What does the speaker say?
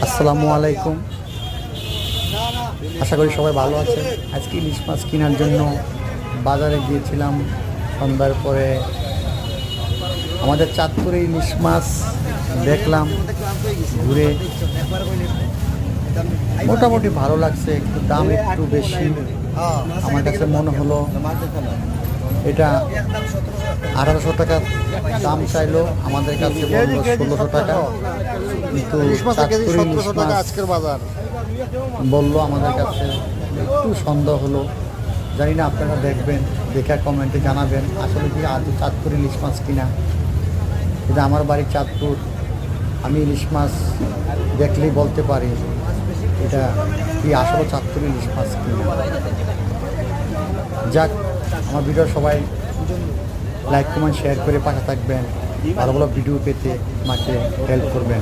আসসালামু আলাইকুম। আশা করি সবাই ভালো আছেন। আজকে ইলিশ মাছ কেনার জন্য বাজারে গিয়েছিলাম সন্ধ্যার পরে। আমাদের চাঁদপুরে ইলিশ মাছ দেখলাম, ঘুরে মোটামুটি ভালো লাগছে। একটু দাম একটু বেশি আমার কাছে মনে হলো। এটা 1800 টাকা দাম চাইলো, আমাদের কাছে বললো 1600 টাকা। কিন্তু চাঁদপুরে ইলিশ মাছ আজকের বাজার বললো আমাদের কাছে, একটু সন্দেহ হলো। জানি না, আপনারা দেখবেন, দেখে কমেন্টে জানাবেন আসলে কি আজ চাঁদপুর ইলিশ মাছ কিনা। এটা আমার বাড়ি চাঁদপুর, আমি ইলিশ মাছ দেখলেই বলতে পারি এটা কি আসলে চাঁদপুর ইলিশ মাছ কিনা। যাক, আমার ভিডিও সবাই লাইক কমেন্ট শেয়ার করে পাশে থাকবেন, ভালো ভালো ভিডিও পেতে আমাকে হেল্প করবেন।